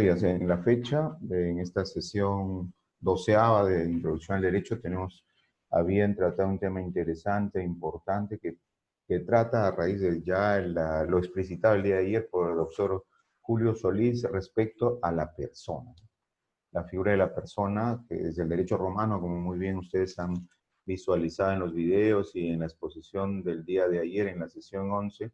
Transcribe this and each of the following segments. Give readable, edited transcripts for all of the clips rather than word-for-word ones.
días. En la fecha, en esta sesión 12ª de Introducción al Derecho, tenemos a bien tratar un tema interesante, importante, que trata a raíz de ya lo explicitado el día de ayer por el doctor Julio Solís respecto a la persona. La figura de la persona, que desde el derecho romano, como muy bien ustedes han visualizado en los videos y en la exposición del día de ayer, en la sesión 11,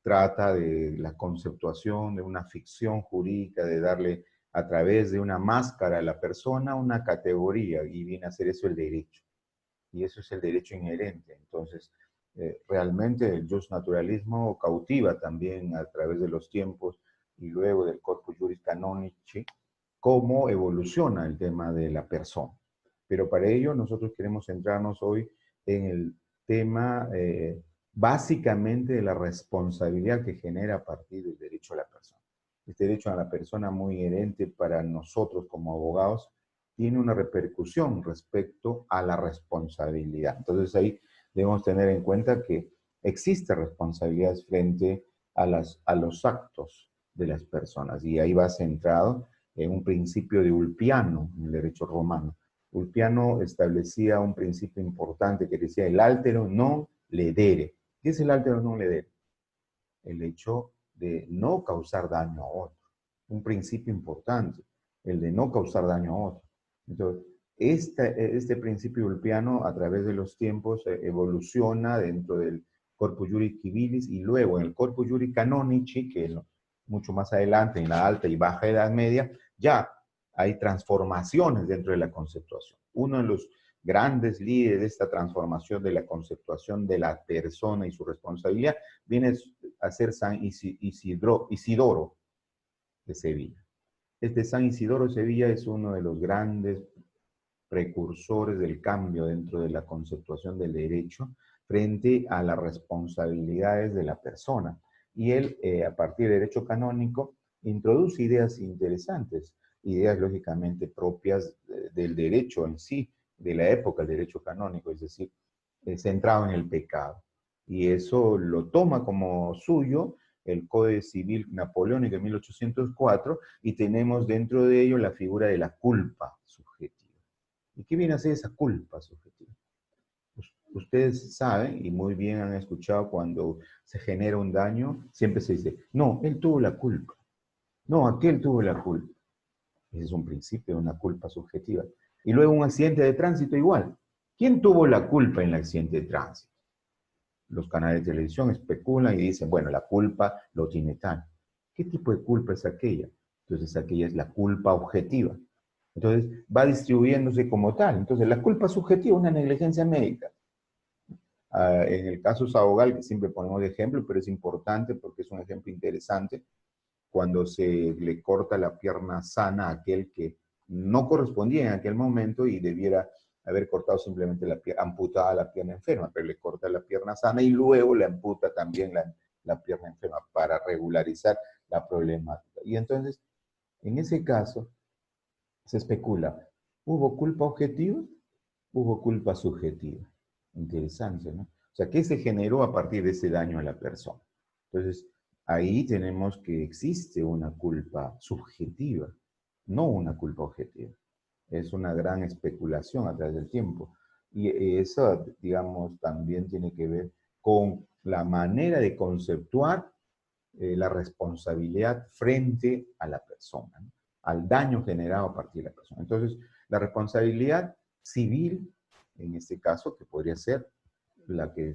trata de la conceptuación de una ficción jurídica, de darle a través de una máscara a la persona una categoría, y viene a ser eso el derecho. Y eso es el derecho inherente. Entonces, realmente el justnaturalismo cautiva también a través de los tiempos y luego del Corpus Juris Canonici, cómo evoluciona el tema de la persona. Pero para ello nosotros queremos centrarnos hoy en el tema básicamente de la responsabilidad que genera a partir del derecho a la persona. Este derecho a la persona, muy inherente para nosotros como abogados, tiene una repercusión respecto a la responsabilidad. Entonces ahí debemos tener en cuenta que existe responsabilidad frente a los actos de las personas, y ahí va centrado en un principio de Ulpiano, en el derecho romano. Ulpiano establecía un principio importante que decía el altero non ledere. ¿Qué es el altero non ledere? El hecho de no causar daño a otro. Un principio importante, el de no causar daño a otro. Entonces, este principio ulpiano a través de los tiempos evoluciona dentro del Corpus Juris Civilis y luego en el Corpus Juris Canonici, que mucho más adelante, en la Alta y Baja Edad Media, ya hay transformaciones dentro de la conceptuación. Uno de los grandes líderes de esta transformación de la conceptuación de la persona y su responsabilidad viene a ser San Isidoro de Sevilla. Este San Isidoro de Sevilla es uno de los grandes precursores del cambio dentro de la conceptuación del derecho frente a las responsabilidades de la persona. Y él, a partir del derecho canónico, introduce ideas interesantes, ideas lógicamente propias del derecho en sí, de la época del derecho canónico, es decir, centrado en el pecado. Y eso lo toma como suyo el Código Civil Napoleónico de 1804, y tenemos dentro de ello la figura de la culpa subjetiva. ¿Y qué viene a ser esa culpa subjetiva? Ustedes saben, y muy bien han escuchado, cuando se genera un daño, siempre se dice, no, él tuvo la culpa. No, aquel tuvo la culpa. Ese es un principio de una culpa subjetiva. Y luego un accidente de tránsito igual. ¿Quién tuvo la culpa en el accidente de tránsito? Los canales de televisión especulan y dicen, bueno, la culpa lo tiene tal. ¿Qué tipo de culpa es aquella? Entonces aquella es la culpa objetiva. Entonces va distribuyéndose como tal. Entonces la culpa subjetiva es una negligencia médica. En el caso Sabogal, que siempre ponemos de ejemplo, pero es importante porque es un ejemplo interesante, cuando se le corta la pierna sana a aquel que no correspondía en aquel momento y debiera haber cortado simplemente amputada la pierna enferma, pero le corta la pierna sana y luego le amputa también la pierna enferma para regularizar la problemática. Y entonces, en ese caso, se especula, ¿hubo culpa objetiva? Hubo culpa subjetiva. Interesante, ¿no? O sea, ¿qué se generó a partir de ese daño a la persona? Entonces, ahí tenemos que existe una culpa subjetiva, no una culpa objetiva. Es una gran especulación a través del tiempo. Y eso, digamos, también tiene que ver con la manera de conceptuar la responsabilidad frente a la persona, ¿no? Al daño generado a partir de la persona. Entonces, la responsabilidad civil, en este caso, que podría ser la que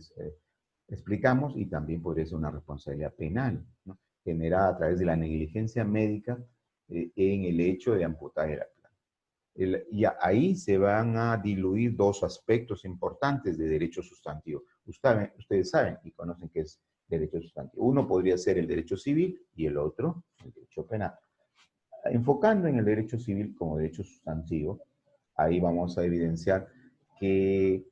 explicamos, y también podría ser una responsabilidad penal, ¿no? Generada a través de la negligencia médica en el hecho de amputar la pierna. Y ahí se van a diluir dos aspectos importantes de derecho sustantivo. Ustedes saben y conocen qué es derecho sustantivo. Uno podría ser el derecho civil y el otro el derecho penal. Enfocando en el derecho civil como derecho sustantivo, ahí vamos a evidenciar que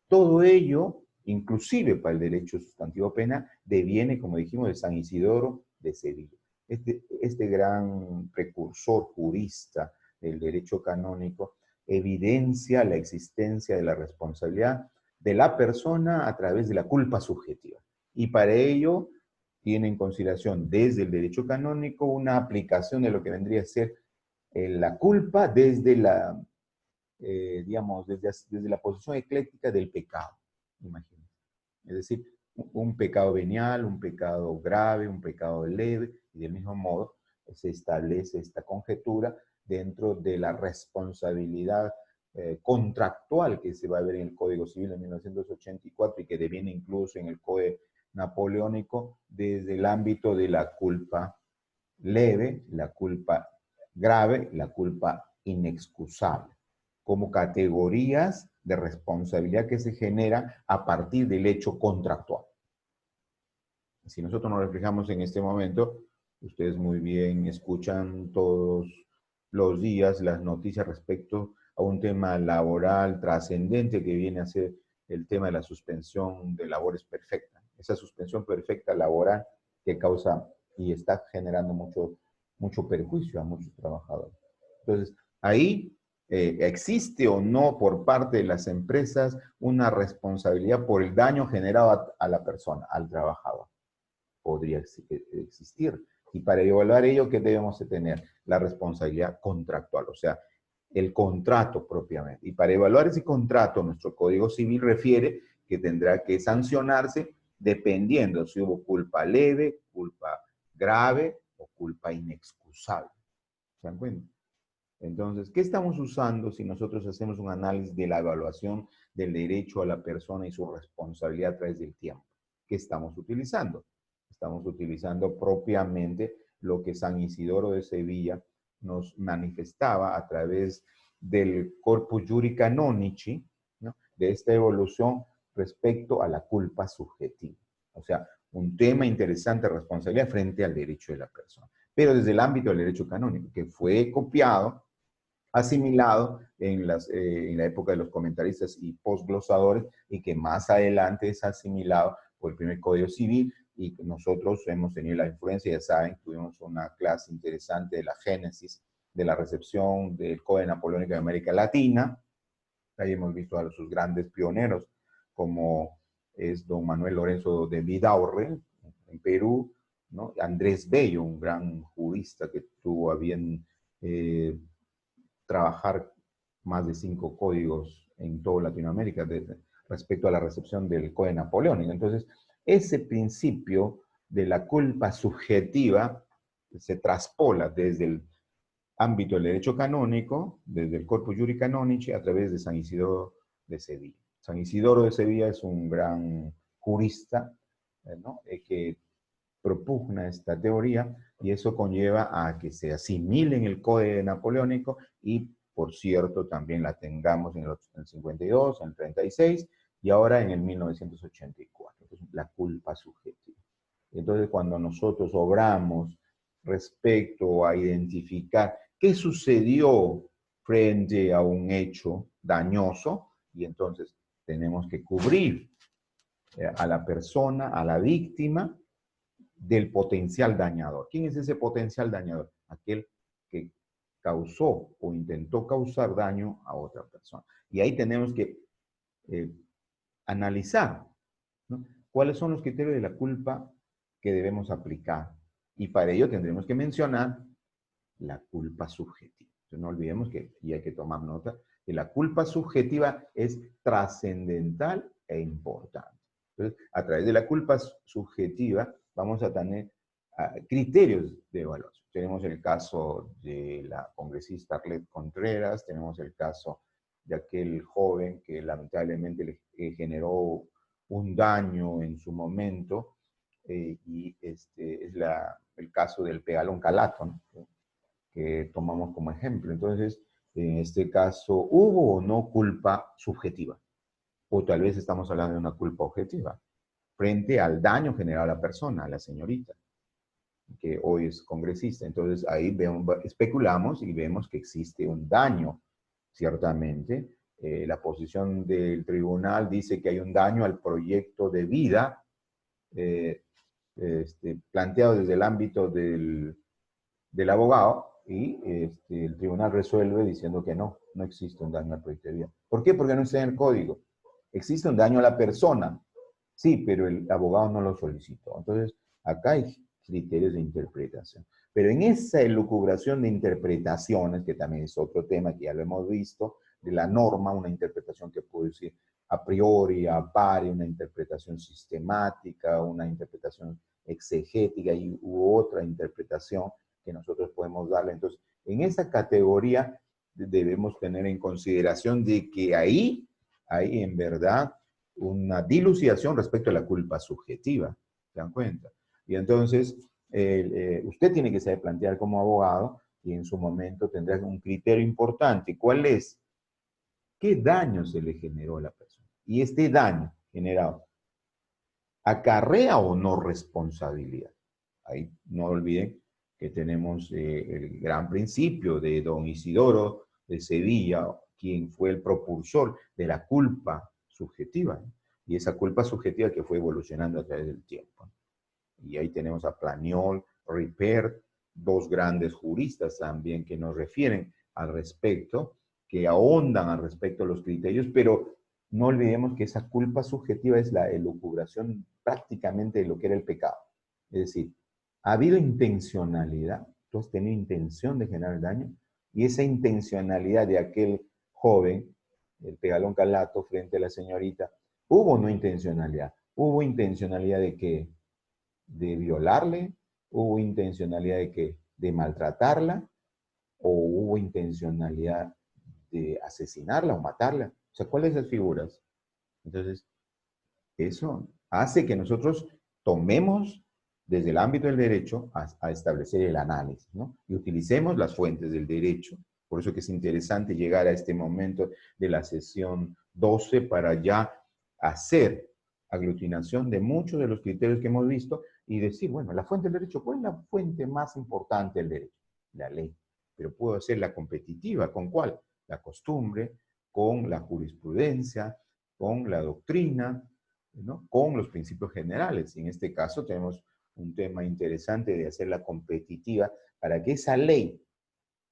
todo ello, inclusive para el derecho sustantivo penal, deviene, como dijimos, de San Isidoro de Sevilla. Este gran precursor jurista del derecho canónico evidencia la existencia de la responsabilidad de la persona a través de la culpa subjetiva. Y para ello tiene en consideración desde el derecho canónico una aplicación de lo que vendría a ser la culpa desde la, digamos, desde la posición ecléctica del pecado, imagínense. Es decir, un pecado venial, un pecado grave, un pecado leve, y del mismo modo se establece esta conjetura dentro de la responsabilidad contractual que se va a ver en el Código Civil de 1984 y que deviene incluso en el Código Napoleónico desde el ámbito de la culpa leve, la culpa grave, la culpa inexcusable, como categorías de responsabilidad que se genera a partir del hecho contractual. Si nosotros nos reflejamos en este momento, ustedes muy bien escuchan todos los días las noticias respecto a un tema laboral trascendente que viene a ser el tema de la suspensión de labores perfecta. Esa suspensión perfecta laboral que causa y está generando mucho perjuicio a muchos trabajadores. Entonces, ahí existe o no por parte de las empresas una responsabilidad por el daño generado a la persona, al trabajador. Podría existir. Y para evaluar ello, ¿qué debemos de tener? La responsabilidad contractual, o sea, el contrato propiamente. Y para evaluar ese contrato, nuestro Código Civil refiere que tendrá que sancionarse dependiendo si hubo culpa leve, culpa grave o culpa inexcusable. ¿Se dan cuenta? Entonces, ¿qué estamos usando si nosotros hacemos un análisis de la evaluación del derecho a la persona y su responsabilidad a través del tiempo? ¿Qué estamos utilizando? Estamos utilizando propiamente lo que San Isidoro de Sevilla nos manifestaba a través del Corpus Juris Canonici, ¿no? De esta evolución respecto a la culpa subjetiva. O sea, un tema interesante de responsabilidad frente al derecho de la persona. Pero desde el ámbito del derecho canónico, que fue copiado, asimilado en la época de los comentaristas y postglosadores, y que más adelante es asimilado por el primer Código Civil, y nosotros hemos tenido la influencia, ya saben, tuvimos una clase interesante de la génesis de la recepción del Código Napoleónico de América Latina. Ahí hemos visto a sus grandes pioneros, como es don Manuel Lorenzo de Vidaurre, en Perú, ¿no? Andrés Bello, un gran jurista que tuvo a bien trabajar más de 5 códigos en toda Latinoamérica respecto a la recepción del Código Napoleónico. Entonces, ese principio de la culpa subjetiva se traspola desde el ámbito del derecho canónico, desde el Corpus Juris Canonici, a través de San Isidoro de Sevilla. San Isidoro de Sevilla es un gran jurista, ¿no? Que propugna esta teoría, y eso conlleva a que se asimile en el Código Napoleónico y, por cierto, también la tengamos en el 52, en el 36 y ahora en el 1984. Entonces, la culpa subjetiva. Entonces, cuando nosotros obramos respecto a identificar qué sucedió frente a un hecho dañoso, y entonces tenemos que cubrir a la persona, a la víctima, del potencial dañador. ¿Quién es ese potencial dañador? Aquel que causó o intentó causar daño a otra persona. Y ahí tenemos que analizar, ¿no? ¿Cuáles son los criterios de la culpa que debemos aplicar? Y para ello tendremos que mencionar la culpa subjetiva. Entonces no olvidemos que, y hay que tomar nota, que la culpa subjetiva es trascendental e importante. Entonces, a través de la culpa subjetiva vamos a tener criterios de evaluación. Tenemos el caso de la congresista Arlet Contreras, tenemos el caso de aquel joven que lamentablemente le generó un daño en su momento, y es el caso del Pegalón Calato, ¿no? Que tomamos como ejemplo. Entonces, en este caso, ¿hubo o no culpa subjetiva? O tal vez estamos hablando de una culpa objetiva, frente al daño generado a la persona, a la señorita, que hoy es congresista. Entonces, ahí especulamos y vemos que existe un daño, ciertamente. La posición del tribunal dice que hay un daño al proyecto de vida planteado desde el ámbito del abogado, y el tribunal resuelve diciendo que no existe un daño al proyecto de vida. ¿Por qué? Porque no está en el código. Existe un daño a la persona, sí, pero el abogado no lo solicitó. Entonces, Acá hay criterios de interpretación. Pero en esa elucubración de interpretaciones, que también es otro tema que ya lo hemos visto, de la norma, una interpretación que puede ser a priori, a pari, una interpretación sistemática, una interpretación exegética u otra interpretación que nosotros podemos darle. Entonces, en esa categoría debemos tener en consideración de que ahí hay en verdad una dilucidación respecto a la culpa subjetiva, ¿se dan cuenta? Y entonces, usted tiene que saber plantear como abogado y en su momento tendrá un criterio importante. ¿Cuál es? ¿Qué daño se le generó a la persona? Y este daño generado, ¿acarrea o no responsabilidad? Ahí no olviden que tenemos el gran principio de don Isidoro de Sevilla, quien fue el propulsor de la culpa subjetiva, ¿no? Y esa culpa subjetiva que fue evolucionando a través del tiempo. Y ahí tenemos a Planiol, Ripert, dos grandes juristas también que nos refieren al respecto, que ahondan al respecto de los criterios, pero no olvidemos que esa culpa subjetiva es la elucubración prácticamente de lo que era el pecado. Es decir, ha habido intencionalidad, tú has tenido intención de generar daño, y esa intencionalidad de aquel joven, el pegalón calato frente a la señorita, hubo no intencionalidad, hubo intencionalidad de que de violarle, hubo intencionalidad de que de maltratarla, o hubo intencionalidad de asesinarla o matarla. O sea, ¿cuáles son esas figuras? Entonces, eso hace que nosotros tomemos desde el ámbito del derecho a establecer el análisis, ¿no? Y utilicemos las fuentes del derecho. Por eso que es interesante llegar a este momento de la sesión 12 para ya hacer aglutinación de muchos de los criterios que hemos visto y decir, bueno, la fuente del derecho, ¿cuál es la fuente más importante del derecho? La ley. Pero puedo hacer la competitiva, ¿con cuál? La costumbre, con la jurisprudencia, con la doctrina, ¿no? Con los principios generales. Y en este caso tenemos un tema interesante de hacerla competitiva para que esa ley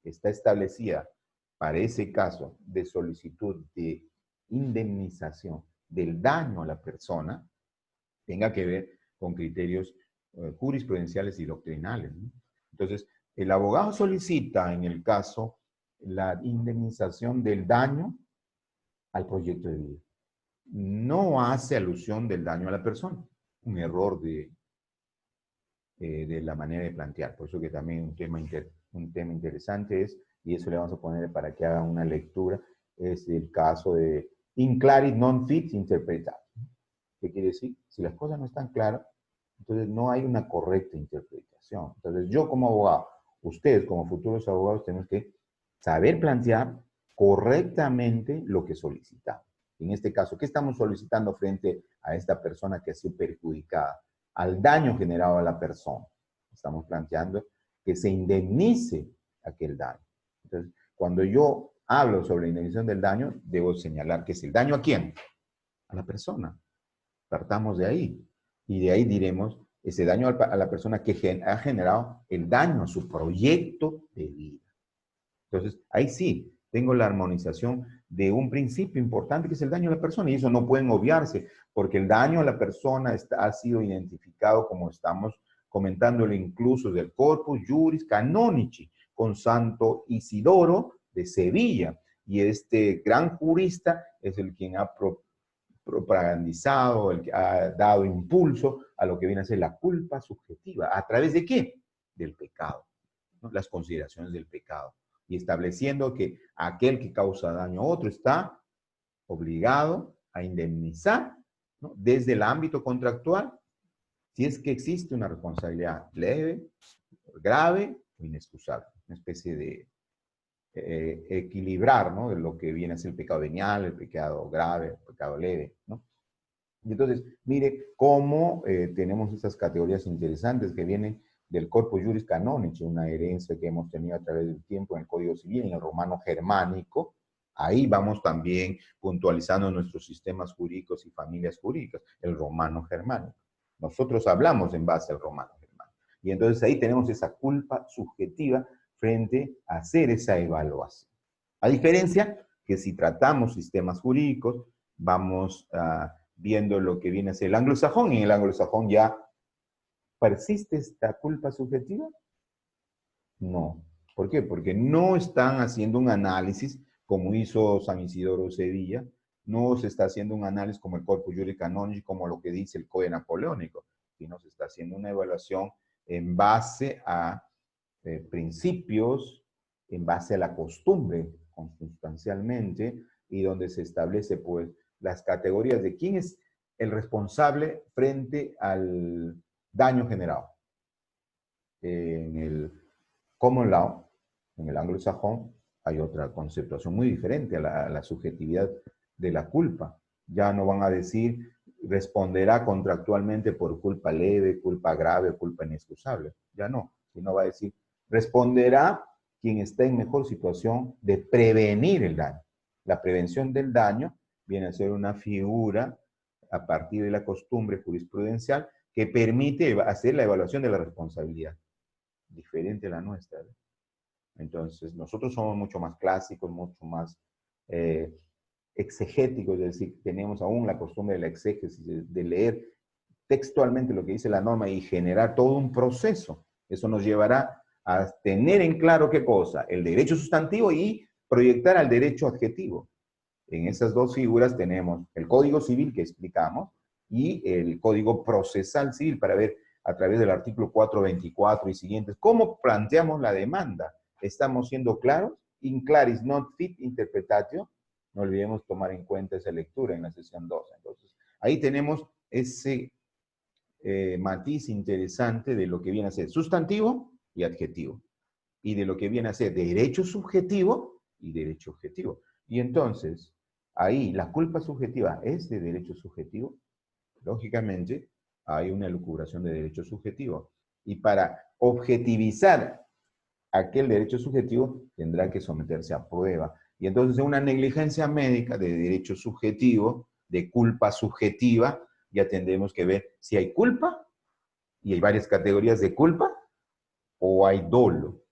que está establecida para ese caso de solicitud de indemnización del daño a la persona tenga que ver con criterios jurisprudenciales y doctrinales, ¿no? Entonces, el abogado solicita en el caso la indemnización del daño al proyecto de vida. No hace alusión del daño a la persona. Un error de la manera de plantear. Por eso que también un tema interesante es, y eso le vamos a poner para que haga una lectura, es el caso de inclarit non fit interpretar. ¿Qué quiere decir? Si las cosas no están claras, entonces no hay una correcta interpretación. Entonces yo como abogado, ustedes como futuros abogados tenemos que saber plantear correctamente lo que solicitamos. En este caso, ¿qué estamos solicitando frente a esta persona que ha sido perjudicada? Al daño generado a la persona. Estamos planteando que se indemnice aquel daño. Entonces, cuando yo hablo sobre la indemnización del daño, debo señalar que es el daño a quién? A la persona. Partamos de ahí. Y de ahí diremos ese daño a la persona que ha generado el daño a su proyecto de vida. Entonces, ahí sí, tengo la armonización de un principio importante que es el daño a la persona, y eso no pueden obviarse, porque el daño a la persona ha sido identificado, como estamos comentándolo incluso del Corpus Juris Canonici, con Santo Isidoro de Sevilla, y este gran jurista es el quien ha propagandizado, el que ha dado impulso a lo que viene a ser la culpa subjetiva. ¿A través de qué? Del pecado, ¿no? Las consideraciones del pecado. Y estableciendo que aquel que causa daño a otro está obligado a indemnizar, ¿no? Desde el ámbito contractual, si es que existe una responsabilidad leve, grave o inexcusable. Una especie de equilibrar, ¿no? De lo que viene a ser el pecado venial, el pecado grave, el pecado leve, ¿no? Y entonces, mire cómo tenemos estas categorías interesantes que vienen del Corpus Juris Canonici, una herencia que hemos tenido a través del tiempo en el Código Civil, en el romano germánico. Ahí vamos también puntualizando nuestros sistemas jurídicos y familias jurídicas, el romano germánico. Nosotros hablamos en base al romano germánico. Y entonces ahí tenemos esa culpa subjetiva frente a hacer esa evaluación. A diferencia que si tratamos sistemas jurídicos, vamos viendo lo que viene a ser el anglosajón, y en el anglosajón ya ¿Persiste esta culpa subjetiva? No. ¿Por qué? Porque no están haciendo un análisis como hizo San Isidoro Sevilla, no se está haciendo un análisis como el Corpus Juris Canonici, como lo que dice el Código Napoleónico, sino se está haciendo una evaluación en base a principios, en base a la costumbre, consustancialmente, y donde se establece, pues, las categorías de quién es el responsable frente al daño generado. En el common law, en el anglosajón, hay otra conceptuación muy diferente a la subjetividad de la culpa. Ya no van a decir responderá contractualmente por culpa leve, culpa grave, culpa inexcusable. Ya no, sino va a decir responderá quien está en mejor situación de prevenir el daño. La prevención del daño viene a ser una figura a partir de la costumbre jurisprudencial que permite hacer la evaluación de la responsabilidad, diferente a la nuestra, ¿no? Entonces, nosotros somos mucho más clásicos, mucho más exegéticos, es decir, tenemos aún la costumbre de la exégesis, de leer textualmente lo que dice la norma y generar todo un proceso. Eso nos llevará a tener en claro qué cosa, el derecho sustantivo y proyectar al derecho adjetivo. En esas dos figuras tenemos el Código Civil que explicamos y el Código Procesal Civil para ver a través del artículo 424 y siguientes cómo planteamos la demanda. ¿Estamos siendo claros? In claris not fit interpretatio. No olvidemos tomar en cuenta esa lectura en la sesión 2. Entonces, ahí tenemos ese matiz interesante de lo que viene a ser sustantivo y adjetivo, y de lo que viene a ser derecho subjetivo y derecho objetivo. Y entonces, ahí la culpa subjetiva es de derecho subjetivo. Lógicamente, hay una elucubración de derecho subjetivo. Y para objetivizar aquel derecho subjetivo, tendrá que someterse a prueba. Y entonces, en una negligencia médica de derecho subjetivo, de culpa subjetiva, ya tendremos que ver si hay culpa, y hay varias categorías de culpa, o hay dolo.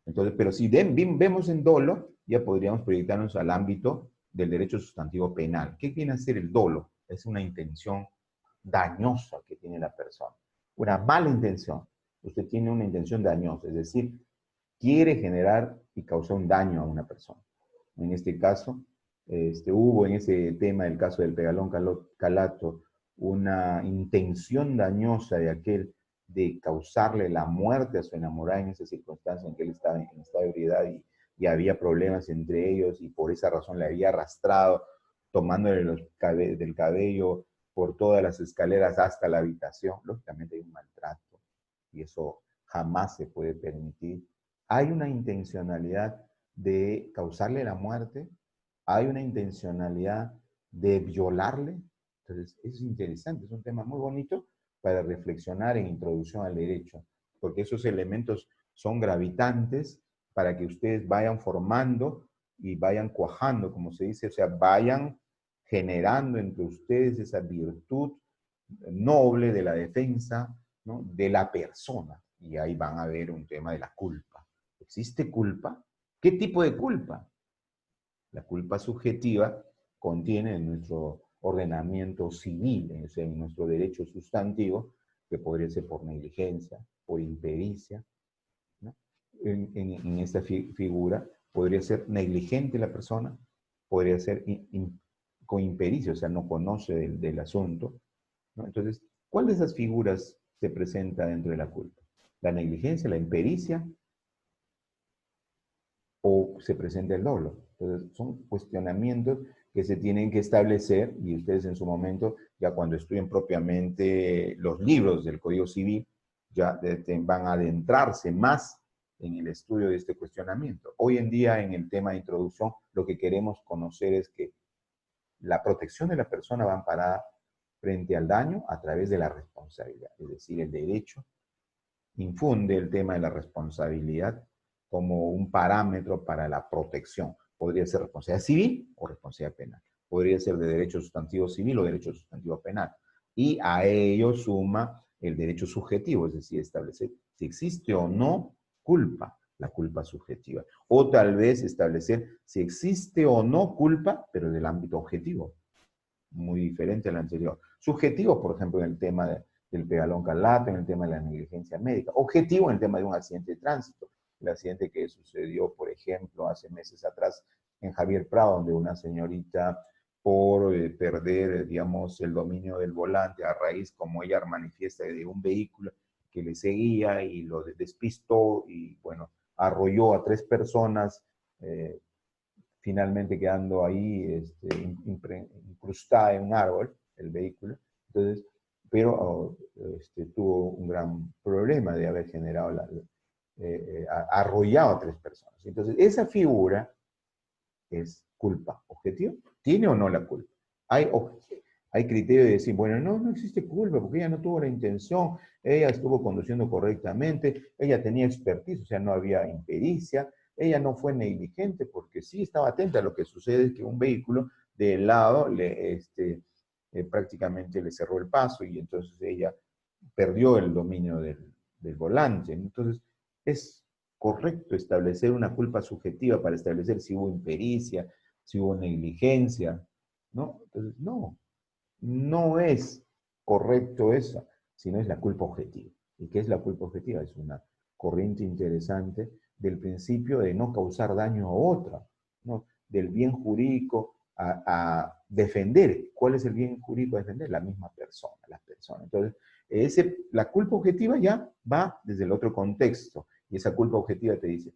Entonces, pero si vemos en dolo, ya podríamos proyectarnos al ámbito del derecho sustantivo penal. ¿Qué viene a ser el dolo? Es una intención dañosa que tiene la persona. Una mala intención. Usted tiene una intención dañosa, es decir, quiere generar y causar un daño a una persona. En este caso, hubo en ese tema, el caso del Pegalón Calato, una intención dañosa de aquel de causarle la muerte a su enamorada en esa circunstancia en que él estaba en estado de ebriedad y había problemas entre ellos y por esa razón le había arrastrado, tomándole del cabello por todas las escaleras hasta la habitación. Lógicamente hay un maltrato y eso jamás se puede permitir. Hay una intencionalidad de causarle la muerte, hay una intencionalidad de violarle. Entonces, eso es interesante, es un tema muy bonito para reflexionar en introducción al derecho, porque esos elementos son gravitantes para que ustedes vayan formando y vayan cuajando, como se dice, o sea, vayan generando entre ustedes esa virtud noble de la defensa, ¿no?, de la persona. Y ahí van a ver un tema de la culpa. ¿Existe culpa? ¿Qué tipo de culpa? La culpa subjetiva contiene en nuestro ordenamiento civil, o sea, en nuestro derecho sustantivo, que podría ser por negligencia, por impericia, ¿no? En esta figura podría ser negligente la persona, podría ser con impericia, o sea, no conoce del asunto, ¿no? Entonces, ¿cuál de esas figuras se presenta dentro de la culpa? ¿La negligencia, la impericia o se presenta el dolo? Entonces, son cuestionamientos que se tienen que establecer y ustedes en su momento, ya cuando estudien propiamente los libros del Código Civil, ya van a adentrarse más en el estudio de este cuestionamiento. Hoy en día, en el tema de introducción, lo que queremos conocer es que la protección de la persona va amparada frente al daño a través de la responsabilidad, es decir, el derecho infunde el tema de la responsabilidad como un parámetro para la protección. Podría ser responsabilidad civil o responsabilidad penal. Podría ser de derecho sustantivo civil o derecho sustantivo penal. Y a ello suma el derecho subjetivo, es decir, establecer si existe o no culpa, la culpa subjetiva. O tal vez establecer si existe o no culpa, pero del ámbito objetivo, muy diferente al anterior. Subjetivo, por ejemplo, en el tema del pegalón calato, en el tema de la negligencia médica. Objetivo en el tema de un accidente de tránsito. El accidente que sucedió, por ejemplo, hace meses atrás en Javier Prado, donde una señorita por perder, digamos, el dominio del volante a raíz, como ella manifiesta, de un vehículo que le seguía y lo despistó y, bueno, arrolló a 3 personas, finalmente quedando ahí incrustada en un árbol, el vehículo. Entonces, pero tuvo un gran problema de haber generado, arrollado a 3 personas. Entonces, esa figura es culpa objetiva. ¿Tiene o no la culpa? Hay criterio de decir, bueno, no existe culpa porque ella no tuvo la intención, ella estuvo conduciendo correctamente, ella tenía expertise, o sea, no había impericia, ella no fue negligente porque sí estaba atenta a lo que sucede, es que un vehículo de lado prácticamente le cerró el paso y entonces ella perdió el dominio del volante. Entonces, es correcto establecer una culpa subjetiva para establecer si hubo impericia, si hubo negligencia, ¿no? Entonces, no es correcto eso, sino es la culpa objetiva. ¿Y qué es la culpa objetiva? Es una corriente interesante del principio de no causar daño a otra, ¿no? Del bien jurídico a defender. ¿Cuál es el bien jurídico a defender? La misma persona, las personas. Entonces, la culpa objetiva ya va desde el otro contexto. Y esa culpa objetiva te dice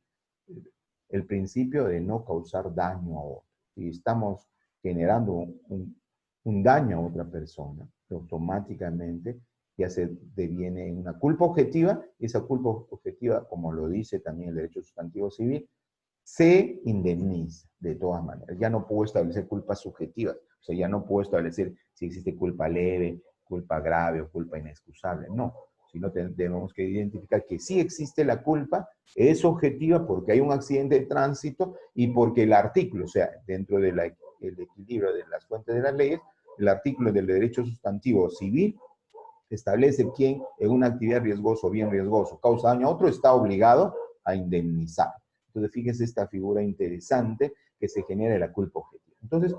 el principio de no causar daño a otro. Si estamos generando un daño a otra persona, automáticamente ya se deviene en una culpa objetiva, y esa culpa objetiva, como lo dice también el derecho sustantivo civil, se indemniza de todas maneras. Ya no puedo establecer culpas subjetivas, o sea, ya no puedo establecer si existe culpa leve, culpa grave o culpa inexcusable, no, sino tenemos que identificar que sí existe la culpa, es objetiva porque hay un accidente de tránsito y porque el artículo, o sea, dentro del equilibrio de las fuentes de las leyes, el artículo del derecho sustantivo civil establece quién en una actividad riesgosa o bien riesgoso causa daño a otro está obligado a indemnizar. Entonces, fíjese esta figura interesante que se genera de la culpa objetiva. Entonces,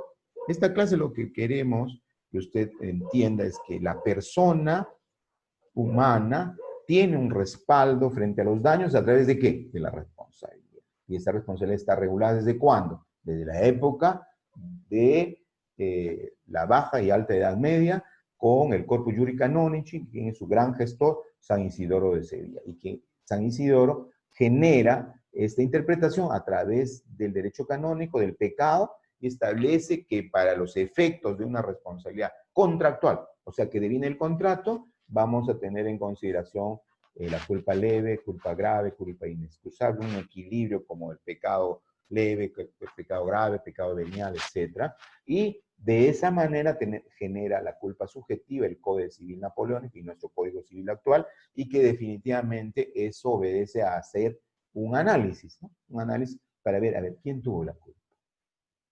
esta clase lo que queremos que usted entienda es que la persona humana tiene un respaldo frente a los daños a través de ¿qué? De la responsabilidad. Y esa responsabilidad está regulada ¿desde cuándo? Desde la época de la baja y alta edad media, con el Corpus Juris Canonici, quien es su gran gestor, San Isidoro de Sevilla. Y que San Isidoro genera esta interpretación a través del derecho canónico, del pecado, y establece que para los efectos de una responsabilidad contractual, o sea, que deviene el contrato, vamos a tener en consideración la culpa leve, culpa grave, culpa inexcusable, un equilibrio como el pecado leve, el pecado grave, pecado venial, etc. Y de esa manera genera la culpa subjetiva el Código Civil Napoleónico y nuestro Código Civil actual, y que definitivamente eso obedece a hacer un análisis, ¿no? Un análisis para ver, a ver, ¿quién tuvo la culpa?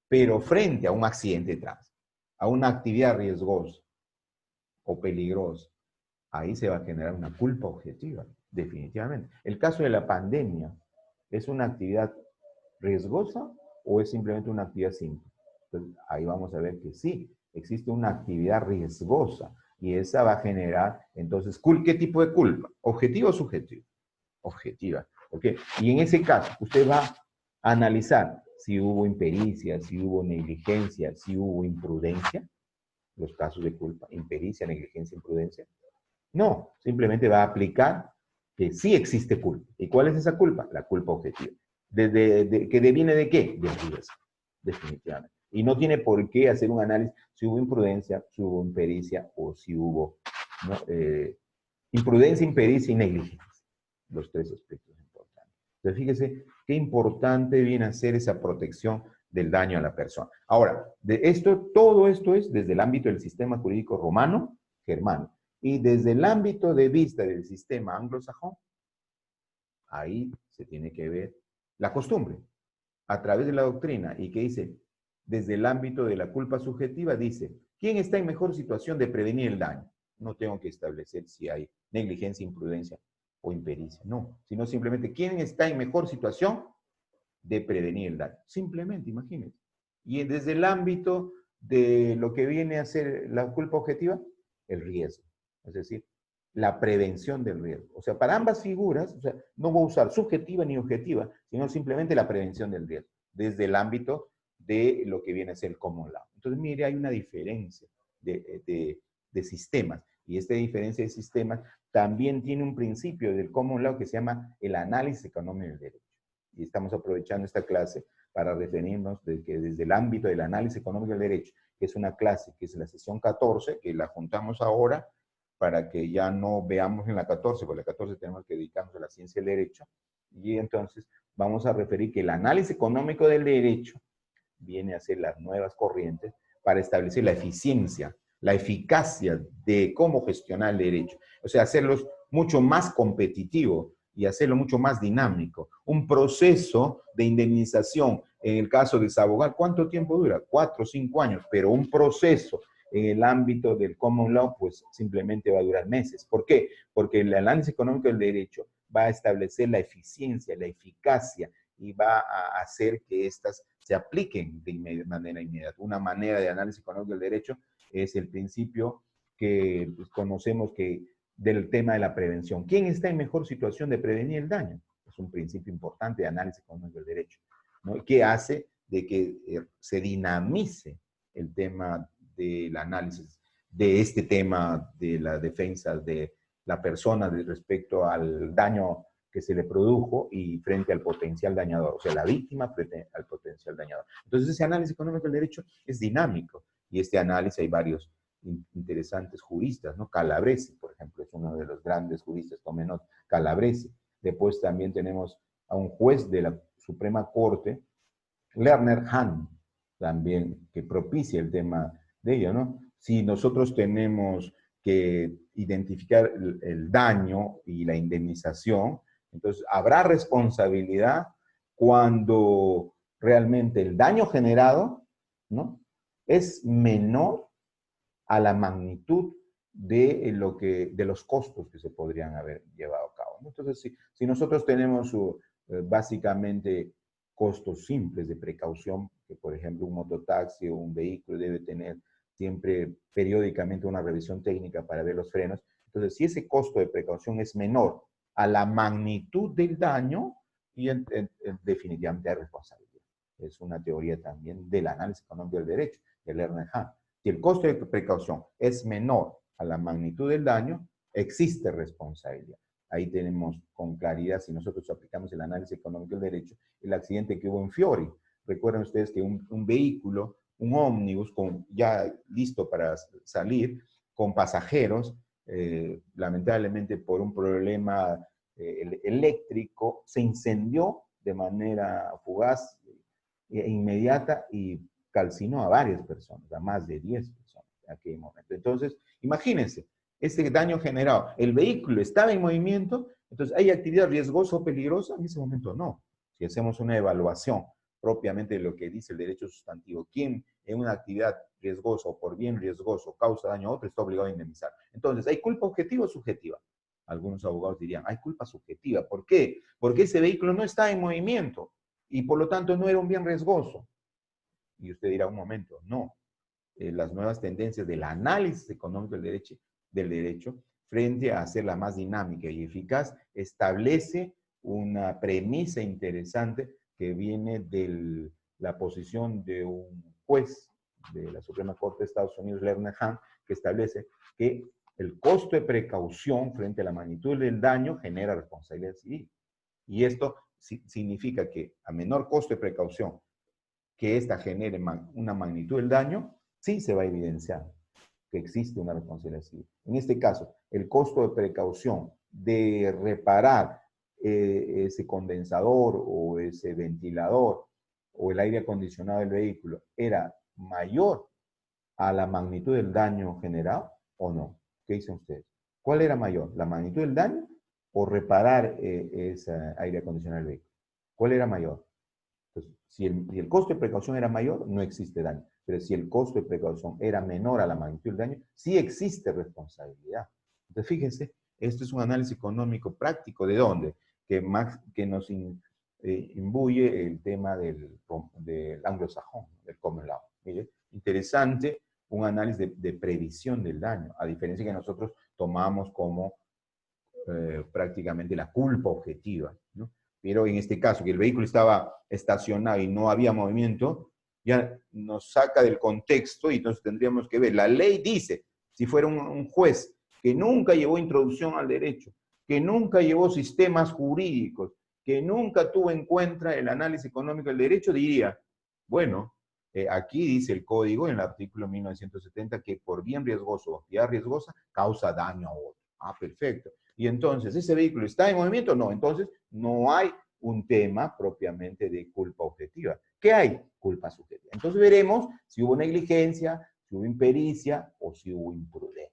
Pero frente a un accidente de tránsito, a una actividad riesgosa o peligrosa, ahí se va a generar una culpa objetiva, definitivamente. El caso de la pandemia, ¿es una actividad riesgosa o es simplemente una actividad simple? Entonces, ahí vamos a ver que sí, existe una actividad riesgosa y esa va a generar, entonces, ¿qué tipo de culpa? ¿Objetiva o subjetiva? Objetiva. ¿Ok? Y en ese caso, usted va a analizar si hubo impericia, si hubo negligencia, si hubo imprudencia, los casos de culpa, impericia, negligencia, imprudencia. No, simplemente va a aplicar que sí existe culpa. ¿Y cuál es esa culpa? La culpa objetiva. ¿Que deviene de qué? Del riesgo, definitivamente. Y no tiene por qué hacer un análisis si hubo imprudencia, si hubo impericia o si hubo, ¿no? Imprudencia, impericia y negligencia. Los 3 aspectos importantes. Entonces, fíjese qué importante viene a ser esa protección del daño a la persona. Ahora, todo esto es desde el ámbito del sistema jurídico romano, germano. Y desde el ámbito de vista del sistema anglosajón, ahí se tiene que ver la costumbre, a través de la doctrina, y que dice, desde el ámbito de la culpa subjetiva, dice, ¿quién está en mejor situación de prevenir el daño? No tengo que establecer si hay negligencia, imprudencia o impericia, no, sino simplemente, ¿quién está en mejor situación de prevenir el daño? Simplemente, imagínense. Y desde el ámbito de lo que viene a ser la culpa objetiva, el riesgo. Es decir, la prevención del riesgo. O sea, para ambas figuras, o sea, no voy a usar subjetiva ni objetiva, sino simplemente la prevención del riesgo, desde el ámbito de lo que viene a ser el common law. Entonces, mire, hay una diferencia de sistemas, y esta diferencia de sistemas también tiene un principio del common law que se llama el análisis económico del derecho. Y estamos aprovechando esta clase para referirnos de que desde el ámbito del análisis económico del derecho, que es una clase que es la sesión 14, que la juntamos ahora, para que ya no veamos en la 14, porque la 14 tenemos que dedicarnos a la ciencia del derecho, y entonces vamos a referir que el análisis económico del derecho viene a ser las nuevas corrientes para establecer la eficiencia, la eficacia de cómo gestionar el derecho. O sea, hacerlos mucho más competitivo y hacerlo mucho más dinámico. Un proceso de indemnización, en el caso de Sabogal, ¿cuánto tiempo dura? 4 o 5 años, pero un proceso en el ámbito del common law, pues simplemente va a durar meses. ¿Por qué? Porque el análisis económico del derecho va a establecer la eficiencia, la eficacia y va a hacer que éstas se apliquen de manera inmediata. Una manera de análisis económico del derecho es el principio que pues, conocemos que del tema de la prevención. ¿Quién está en mejor situación de prevenir el daño? Es un principio importante de análisis económico del derecho, ¿no? Que hace de que se dinamice el tema del análisis de este tema de la defensa de la persona respecto al daño que se le produjo y frente al potencial dañador, o sea, la víctima frente al potencial dañador. Entonces, ese análisis económico del derecho es dinámico, y este análisis hay varios interesantes juristas, ¿no? Calabresi, por ejemplo, es uno de los grandes juristas, tomen nota, Calabresi. Después también tenemos a un juez de la Suprema Corte, Lerner Hahn, también, que propicia el tema de ello, ¿no? Si nosotros tenemos que identificar el daño y la indemnización, entonces habrá responsabilidad cuando realmente el daño generado, ¿no?, es menor a la magnitud de los costos que se podrían haber llevado a cabo, ¿no? Entonces, si nosotros tenemos básicamente costos simples de precaución, que por ejemplo un mototaxi o un vehículo debe tener siempre periódicamente una revisión técnica para ver los frenos, entonces si ese costo de precaución es menor a la magnitud del daño, y definitivamente hay responsabilidad. Es una teoría también del análisis económico del derecho, de Lerner Hahn. Si el costo de precaución es menor a la magnitud del daño, existe responsabilidad. Ahí tenemos con claridad, si nosotros aplicamos el análisis económico del derecho, el accidente que hubo en Fiori. Recuerden ustedes que un vehículo, un ómnibus ya listo para salir, con pasajeros, lamentablemente por un problema eléctrico, se incendió de manera fugaz e inmediata y calcinó a varias personas, a más de 10 personas en aquel momento. Entonces, imagínense, ese daño generado, el vehículo estaba en movimiento, entonces, ¿hay actividad riesgosa o peligrosa? En ese momento no. Si hacemos una evaluación propiamente de lo que dice el derecho sustantivo, ¿quién en una actividad riesgosa o por bien riesgoso causa daño a otro está obligado a indemnizar? Entonces, ¿hay culpa objetiva o subjetiva? Algunos abogados dirían, hay culpa subjetiva. ¿Por qué? Porque ese vehículo no está en movimiento y por lo tanto no era un bien riesgoso. Y usted dirá, un momento, no. Las nuevas tendencias del análisis económico del derecho, frente a hacerla más dinámica y eficaz, establece una premisa interesante que viene de la posición de un juez de la Suprema Corte de Estados Unidos, Lerner Hahn, que establece que el costo de precaución frente a la magnitud del daño genera responsabilidad civil. Y esto significa que a menor costo de precaución que ésta genere una magnitud del daño, sí se va a evidenciar que existe una responsabilidad civil. En este caso, el costo de precaución de reparar ese condensador o ese ventilador o el aire acondicionado del vehículo era mayor a la magnitud del daño generado o no. ¿Qué dicen ustedes? ¿Cuál era mayor? ¿La magnitud del daño o reparar ese aire acondicionado del vehículo? ¿Cuál era mayor? Entonces, si el costo de precaución era mayor, no existe daño. Pero si el costo de precaución era menor a la magnitud del daño, sí existe responsabilidad. Entonces, fíjense, esto es un análisis económico práctico. ¿De dónde? Que nos imbuye el tema del anglosajón, del common law. Mire, interesante, un análisis de previsión del daño, a diferencia que nosotros tomamos como prácticamente la culpa objetiva, ¿no? Pero en este caso, que el vehículo estaba estacionado y no había movimiento, ya nos saca del contexto y entonces tendríamos que ver. La ley dice, si fuera un juez que nunca llevó introducción al derecho, que nunca llevó sistemas jurídicos, que nunca tuvo en cuenta el análisis económico del derecho, diría, bueno, aquí dice el código en el artículo 1970 que por bien riesgoso o actividad riesgosa causa daño a otro. Ah, perfecto. Y entonces, ¿ese vehículo está en movimiento? No, entonces no hay un tema propiamente de culpa objetiva. ¿Qué hay? Culpa subjetiva. Entonces veremos si hubo negligencia, si hubo impericia o si hubo imprudencia.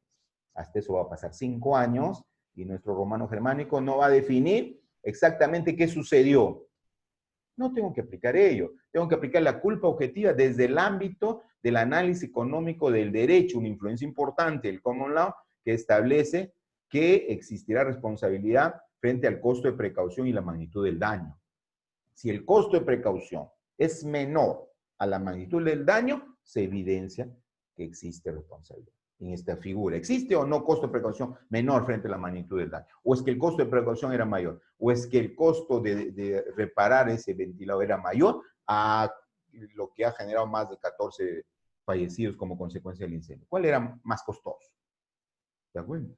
Hasta eso va a pasar 5 años y nuestro romano germánico no va a definir exactamente qué sucedió. No tengo que aplicar ello. Tengo que aplicar la culpa objetiva desde el ámbito del análisis económico del derecho, una influencia importante del common law que establece que existirá responsabilidad frente al costo de precaución y la magnitud del daño. Si el costo de precaución es menor a la magnitud del daño, se evidencia que existe responsabilidad. En esta figura, ¿existe o no costo de precaución menor frente a la magnitud del daño? ¿O es que el costo de precaución era mayor? ¿O es que el costo de reparar ese ventilador era mayor a lo que ha generado más de 14 fallecidos como consecuencia del incendio? ¿Cuál era más costoso? ¿De acuerdo?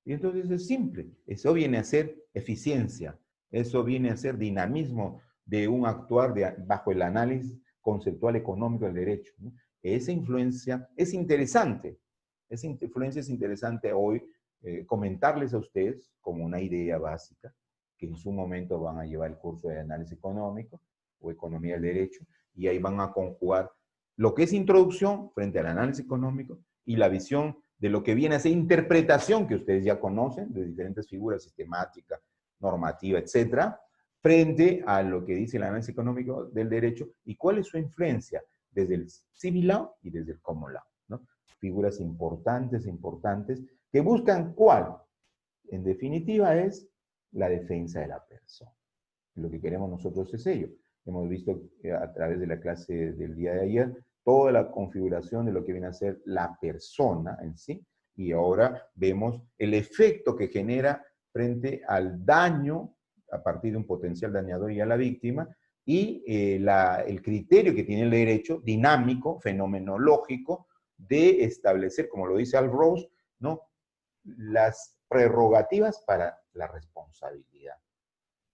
Y entonces es simple. Eso viene a ser eficiencia. Eso viene a ser dinamismo de un actuar bajo el análisis conceptual económico del derecho, ¿no? Esa influencia es interesante. Esa influencia es interesante hoy comentarles a ustedes como una idea básica que en su momento van a llevar el curso de análisis económico o economía del derecho y ahí van a conjugar lo que es introducción frente al análisis económico y la visión de lo que viene a ser interpretación que ustedes ya conocen de diferentes figuras sistemática, normativa, etcétera, frente a lo que dice el análisis económico del derecho y cuál es su influencia desde el civil law y desde el common law, ¿no? Figuras importantes que buscan cuál, en definitiva, es la defensa de la persona. Lo que queremos nosotros es ello. Hemos visto a través de la clase del día de ayer toda la configuración de lo que viene a ser la persona en sí, y ahora vemos el efecto que genera frente al daño a partir de un potencial dañador y a la víctima, y el criterio que tiene el derecho dinámico, fenomenológico, de establecer, como lo dice Al Rose, ¿no?, las prerrogativas para la responsabilidad.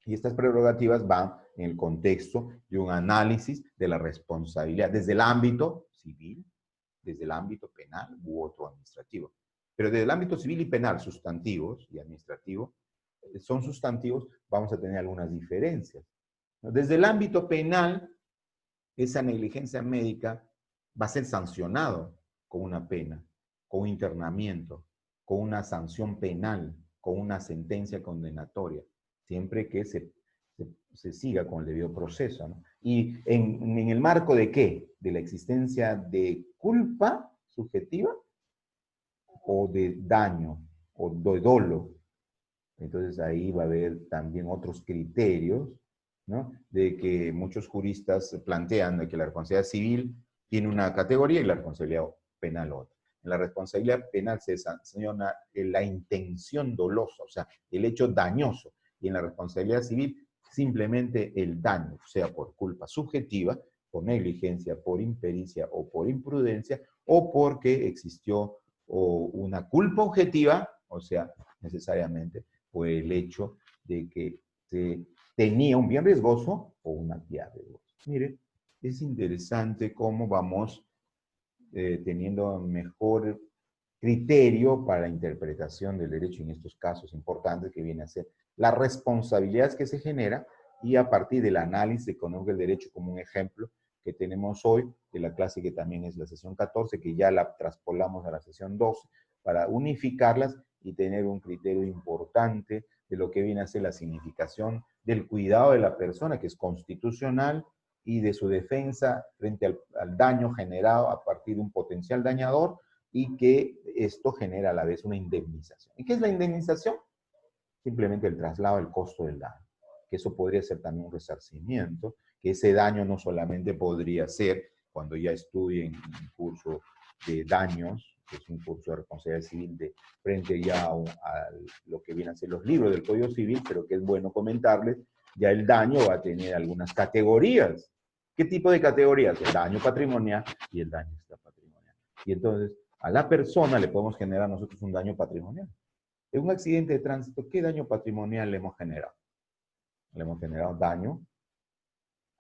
Y estas prerrogativas van en el contexto de un análisis de la responsabilidad desde el ámbito civil, desde el ámbito penal u otro administrativo. Pero desde el ámbito civil y penal, sustantivos y administrativo, son sustantivos, vamos a tener algunas diferencias. Desde el ámbito penal, esa negligencia médica va a ser sancionado con una pena, con un internamiento, con una sanción penal, con una sentencia condenatoria, siempre que se siga con el debido proceso, ¿no? Y en el marco de ¿qué? De la existencia de culpa subjetiva o de daño o de dolo. Entonces ahí va a haber también otros criterios, ¿no?, de que muchos juristas plantean de que la responsabilidad civil tiene una categoría y la responsabilidad penal otra. En la responsabilidad penal se sanciona la intención dolosa, o sea, el hecho dañoso, y en la responsabilidad civil simplemente el daño, sea por culpa subjetiva, por negligencia, por impericia o por imprudencia, o porque existió una culpa objetiva, o sea, necesariamente por el hecho de que se tenía un bien riesgoso o una actividad riesgosa. Mire, es interesante cómo vamos teniendo mejor criterio para la interpretación del derecho en estos casos importantes que viene a ser las responsabilidades que se genera y a partir del análisis económico del derecho como un ejemplo que tenemos hoy de la clase que también es la sesión 14, que ya la traspolamos a la sesión 12 para unificarlas y tener un criterio importante de lo que viene a ser la significación del cuidado de la persona, que es constitucional, y de su defensa frente al daño generado a partir de un potencial dañador, y que esto genera a la vez una indemnización. ¿Y qué es la indemnización? Simplemente el traslado del costo del daño, que eso podría ser también un resarcimiento, que ese daño no solamente podría ser, cuando ya estudien un curso de daños que es un curso de responsabilidad civil de frente ya a lo que vienen a ser los libros del Código Civil, pero que es bueno comentarles, ya el daño va a tener algunas categorías. ¿Qué tipo de categorías? El daño patrimonial y el daño extrapatrimonial. Y entonces, a la persona le podemos generar nosotros un daño patrimonial. En un accidente de tránsito, ¿qué daño patrimonial le hemos generado? Le hemos generado daño.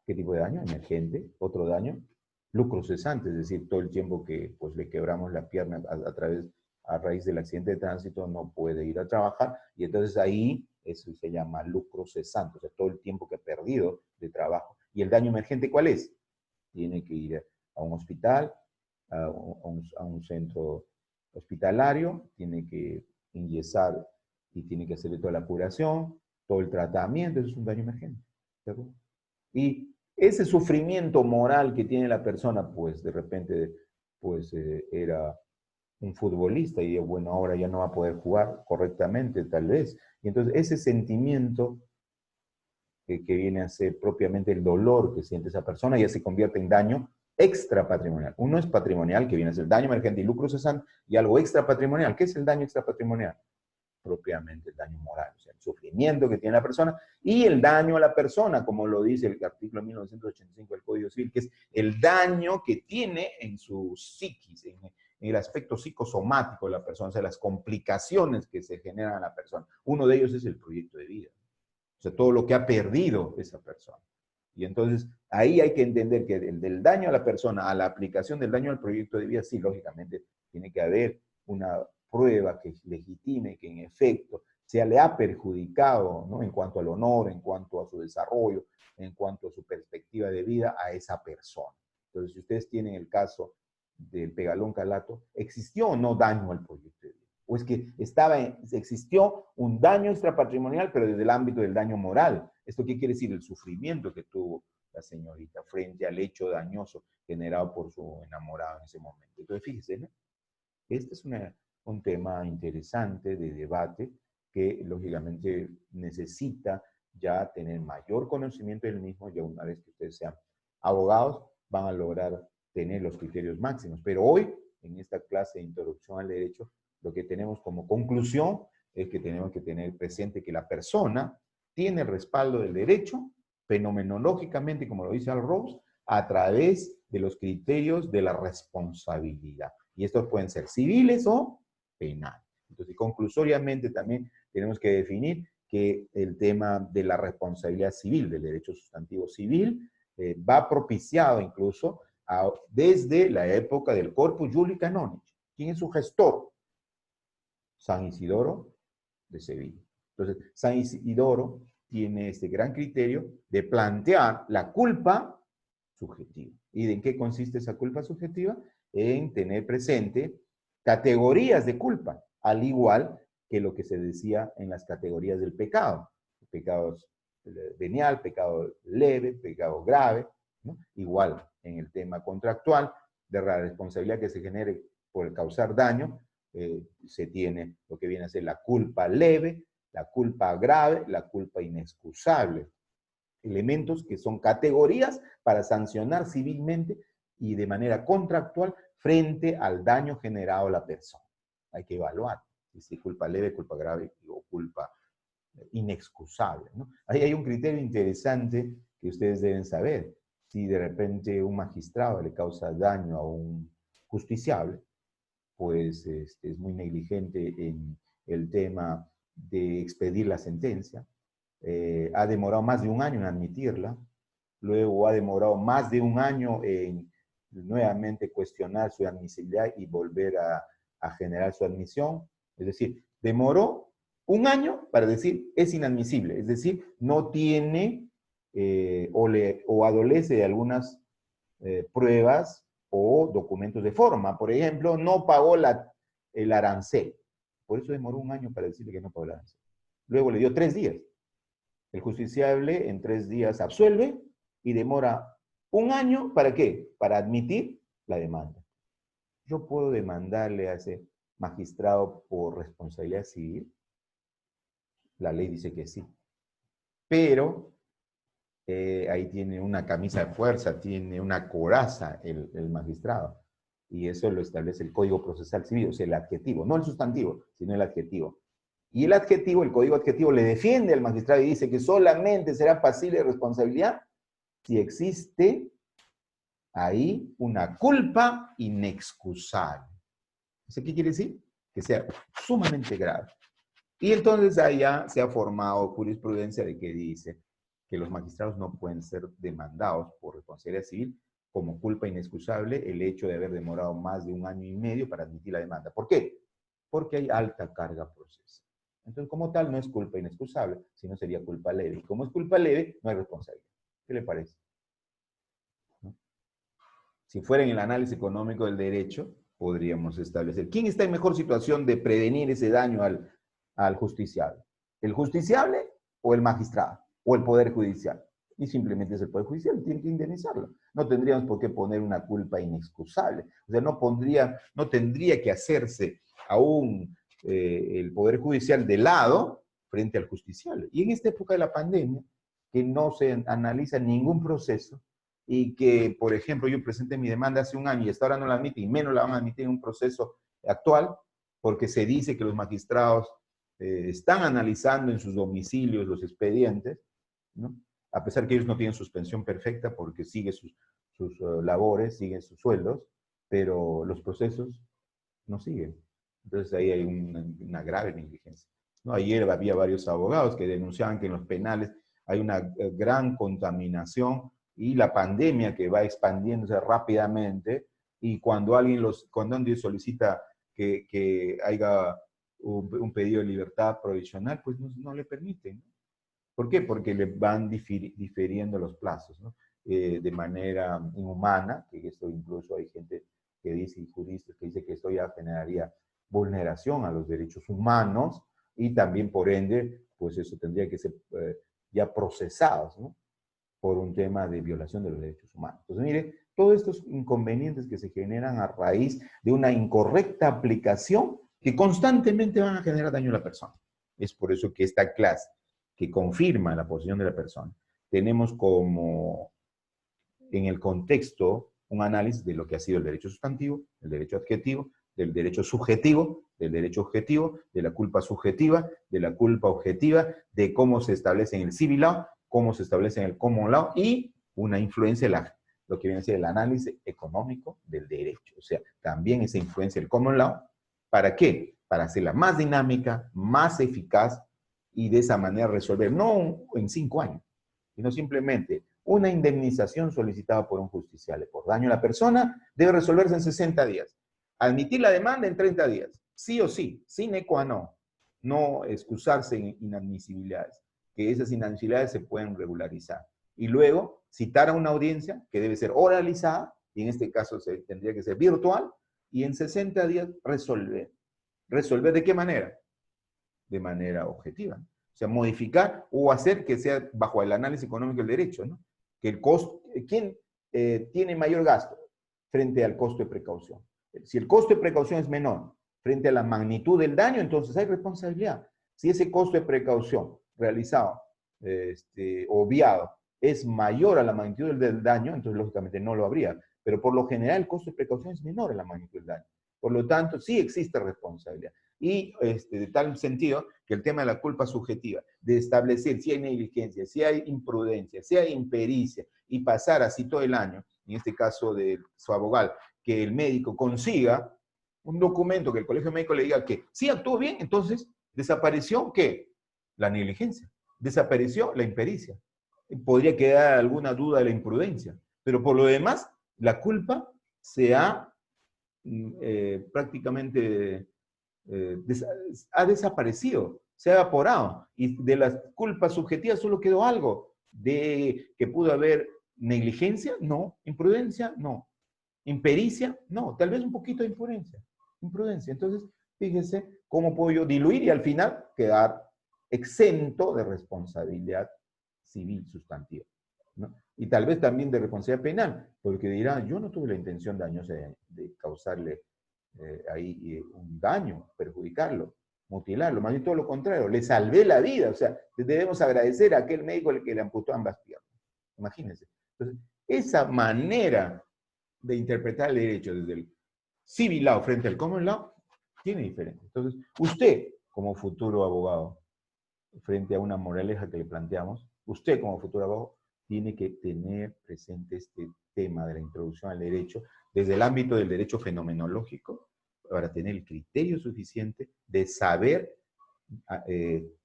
¿Qué tipo de daño? Emergente. Otro daño, lucro cesante, es decir, todo el tiempo que pues, le quebramos la pierna a raíz del accidente de tránsito no puede ir a trabajar, y entonces ahí eso se llama lucro cesante, o sea, todo el tiempo que ha perdido de trabajo. ¿Y el daño emergente cuál es? Tiene que ir a un hospital, a un centro hospitalario, tiene que enyesar y tiene que hacerle toda la curación, todo el tratamiento, eso es un daño emergente. ¿De acuerdo? Y ese sufrimiento moral que tiene la persona, pues de repente, pues era un futbolista y bueno, ahora ya no va a poder jugar correctamente, tal vez. Y entonces ese sentimiento que viene a ser propiamente el dolor que siente esa persona ya se convierte en daño extrapatrimonial. Uno es patrimonial, que viene a ser daño emergente y lucro cesante, y algo extrapatrimonial. ¿Qué es el daño extrapatrimonial? Propiamente el daño moral, o sea, el sufrimiento que tiene la persona y el daño a la persona, como lo dice el artículo 1985 del Código Civil, que es el daño que tiene en su psiquis, en el aspecto psicosomático de la persona, o sea, las complicaciones que se generan a la persona. Uno de ellos es el proyecto de vida, o sea, todo lo que ha perdido esa persona. Y entonces ahí hay que entender que del daño a la persona, a la aplicación del daño al proyecto de vida, sí, lógicamente, tiene que haber una prueba que legitime que en efecto se le ha perjudicado, ¿no? En cuanto al honor, en cuanto a su desarrollo, en cuanto a su perspectiva de vida a esa persona. Entonces, si ustedes tienen el caso del Pegalón Calato, ¿existió o no daño al proyecto de vida? ¿O es que existió un daño extrapatrimonial, pero desde el ámbito del daño moral? ¿Esto qué quiere decir? El sufrimiento que tuvo la señorita frente al hecho dañoso generado por su enamorado en ese momento. Entonces, fíjese, ¿no? Este es un tema interesante de debate que lógicamente necesita ya tener mayor conocimiento del mismo, ya una vez que ustedes sean abogados van a lograr tener los criterios máximos. Pero hoy, en esta clase de introducción al derecho, lo que tenemos como conclusión es que tenemos que tener presente que la persona tiene el respaldo del derecho, fenomenológicamente, como lo dice Al Rawls, a través de los criterios de la responsabilidad. Y estos pueden ser civiles o penales. Entonces, conclusoriamente también tenemos que definir que el tema de la responsabilidad civil, del derecho sustantivo civil, va propiciado incluso desde la época del Corpus Juris Canonici. ¿Quién es su gestor? San Isidoro de Sevilla. Entonces, San Isidoro tiene este gran criterio de plantear la culpa subjetiva. ¿Y en qué consiste esa culpa subjetiva? En tener presente categorías de culpa, al igual que lo que se decía en las categorías del pecado. Pecado venial, pecado leve, pecado grave, ¿no? Igual en el tema contractual, de la responsabilidad que se genere por causar daño, se tiene lo que viene a ser la culpa leve, la culpa grave, la culpa inexcusable. Elementos que son categorías para sancionar civilmente y de manera contractual frente al daño generado a la persona. Hay que evaluar si culpa leve, culpa grave o culpa inexcusable, ¿no? Ahí hay un criterio interesante que ustedes deben saber. Si de repente un magistrado le causa daño a un justiciable, pues es muy negligente en el tema de expedir la sentencia, ha demorado más de un año en admitirla, luego ha demorado más de un año en nuevamente cuestionar su admisibilidad y volver a generar su admisión. Es decir, demoró un año para decir es inadmisible, es decir, no tiene o adolece de algunas pruebas o documentos de forma. Por ejemplo, no pagó el arancel. Por eso demoró un año para decirle que no pagó el arancel. Luego le dio 3 días. El justiciable en 3 días absuelve y demora un año, ¿para qué? Para admitir la demanda. Yo puedo demandarle a ese magistrado por responsabilidad civil. La ley dice que sí. Pero ahí tiene una camisa de fuerza, tiene una coraza el magistrado. Y eso lo establece el Código Procesal Civil, o sea, el adjetivo, no el sustantivo, sino el adjetivo. Y el adjetivo, el código adjetivo, le defiende al magistrado y dice que solamente será pasible de responsabilidad si existe ahí una culpa inexcusable. ¿Eso qué quiere decir? Que sea sumamente grave. Y entonces allá se ha formado jurisprudencia de que dice que los magistrados no pueden ser demandados por responsabilidad civil como culpa inexcusable el hecho de haber demorado más de 1 año y medio para admitir la demanda. ¿Por qué? Porque hay alta carga procesal. Entonces, como tal, no es culpa inexcusable, sino sería culpa leve. Y como es culpa leve, no hay responsabilidad. ¿Qué le parece? ¿No? Si fuera en el análisis económico del derecho, podríamos establecer quién está en mejor situación de prevenir ese daño al justiciable. ¿El justiciable o el magistrado? ¿O el Poder Judicial? Y simplemente es el Poder Judicial, tiene que indemnizarlo. No tendríamos por qué poner una culpa inexcusable. O sea, no tendría que hacerse aún el Poder Judicial de lado frente al justiciable. Y en esta época de la pandemia, que no se analiza ningún proceso, y que, por ejemplo, yo presenté mi demanda hace 1 año y hasta ahora no la admiten, y menos la van a admitir en un proceso actual, porque se dice que los magistrados están analizando en sus domicilios los expedientes, ¿no? A pesar que ellos no tienen suspensión perfecta porque siguen sus labores, siguen sus sueldos, pero los procesos no siguen. Entonces ahí hay una grave negligencia. ¿No? Ayer había varios abogados que denunciaban que en los penales hay una gran contaminación y la pandemia que va expandiéndose rápidamente, y cuando alguien solicita que haya un pedido de libertad provisional, pues no le permiten. ¿Por qué? Porque le van diferiendo los plazos, ¿no? De manera inhumana, que esto incluso hay gente que dice, y juristas que dice que esto ya generaría vulneración a los derechos humanos, y también por ende, pues eso tendría que ser ya procesados, ¿no? Por un tema de violación de los derechos humanos. Entonces, mire, todos estos inconvenientes que se generan a raíz de una incorrecta aplicación que constantemente van a generar daño a la persona. Es por eso que esta clase, que confirma la posición de la persona, tenemos como en el contexto un análisis de lo que ha sido el derecho sustantivo, el derecho adjetivo, del derecho subjetivo, del derecho objetivo, de la culpa subjetiva, de la culpa objetiva, de cómo se establece en el civil law, cómo se establece en el common law, y una influencia de lo que viene a ser el análisis económico del derecho. O sea, también esa influencia del common law, ¿para qué? Para hacerla más dinámica, más eficaz, y de esa manera resolver, no en 5 años, sino simplemente una indemnización solicitada por un justiciable por daño a la persona debe resolverse en 60 días. Admitir la demanda en 30 días, sí o sí, sine qua non. No excusarse en inadmisibilidades, que esas inadmisibilidades se pueden regularizar. Y luego citar a una audiencia que debe ser oralizada, y en este caso tendría que ser virtual, y en 60 días resolver. ¿Resolver de qué manera? De manera objetiva. O sea, modificar o hacer que sea bajo el análisis económico del derecho, ¿no? Que el costo, ¿quién tiene mayor gasto frente al costo de precaución? Si el costo de precaución es menor frente a la magnitud del daño, entonces hay responsabilidad. Si ese costo de precaución realizado, obviado, es mayor a la magnitud del daño, entonces lógicamente no lo habría. Pero por lo general el costo de precaución es menor a la magnitud del daño. Por lo tanto, sí existe responsabilidad. Y de tal sentido que el tema de la culpa subjetiva, de establecer si hay negligencia, si hay imprudencia, si hay impericia, y pasar así todo el año, en este caso de su abogado, que el médico consiga un documento que el colegio médico le diga que sí actuó bien, entonces desapareció, ¿qué? La negligencia, desapareció la impericia. Podría quedar alguna duda de la imprudencia, pero por lo demás, la culpa se ha prácticamente ha desaparecido, se ha evaporado, y de las culpas subjetivas solo quedó algo, de que pudo haber negligencia, no, imprudencia, no, impericia, no, tal vez un poquito de imprudencia. Entonces, fíjese cómo puedo yo diluir y al final quedar exento de responsabilidad civil sustantiva, ¿no? Y tal vez también de responsabilidad penal, porque dirán, yo no tuve la intención dañosa de causarle ahí un daño, perjudicarlo, mutilarlo, más bien todo lo contrario, le salvé la vida. O sea, debemos agradecer a aquel médico que le amputó ambas piernas. Imagínense. Entonces, esa manera de interpretar el derecho desde civil law frente al common law tiene diferencia. Entonces, usted, como futuro abogado, frente a una moraleja que le planteamos, usted, como futuro abogado, tiene que tener presente este tema de la introducción al derecho desde el ámbito del derecho fenomenológico para tener el criterio suficiente de saber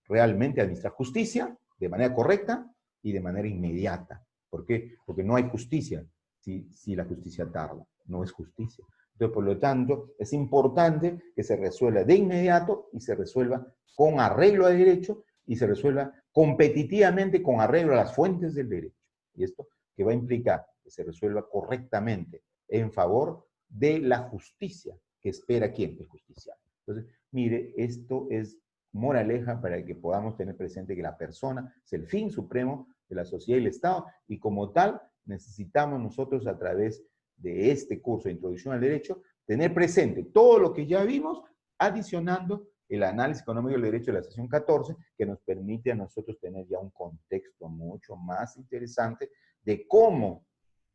realmente administrar justicia de manera correcta y de manera inmediata. ¿Por qué? Porque no hay justicia si la justicia tarda. No es justicia. Entonces, por lo tanto, es importante que se resuelva de inmediato y se resuelva con arreglo al derecho y se resuelva competitivamente con arreglo a las fuentes del derecho. Y esto que va a implicar que se resuelva correctamente en favor de la justicia que espera quién, el justiciable. Entonces, mire, esto es moraleja para que podamos tener presente que la persona es el fin supremo de la sociedad y el Estado, y como tal necesitamos nosotros a través de este curso de Introducción al Derecho tener presente todo lo que ya vimos, adicionando el análisis económico del derecho de la sección 14, que nos permite a nosotros tener ya un contexto mucho más interesante de cómo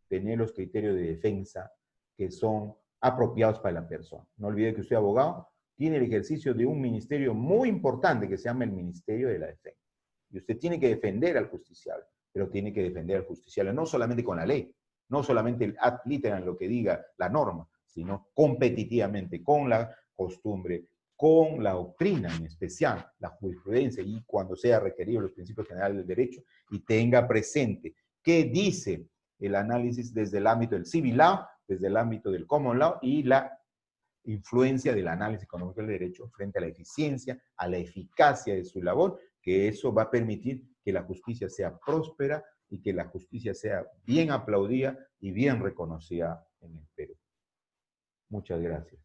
tener los criterios de defensa que son apropiados para la persona. No olvide que usted, abogado, tiene el ejercicio de un ministerio muy importante que se llama el Ministerio de la Defensa. Y usted tiene que defender al justiciable, pero tiene que defender al justiciable no solamente con la ley, no solamente el ad literam, lo que diga la norma, sino competitivamente con la costumbre, con la doctrina en especial, la jurisprudencia y cuando sea requerido los principios generales del derecho, y tenga presente qué dice el análisis desde el ámbito del civil law, desde el ámbito del common law y la influencia del análisis económico del derecho frente a la eficiencia, a la eficacia de su labor, que eso va a permitir que la justicia sea próspera y que la justicia sea bien aplaudida y bien reconocida en el Perú. Muchas gracias.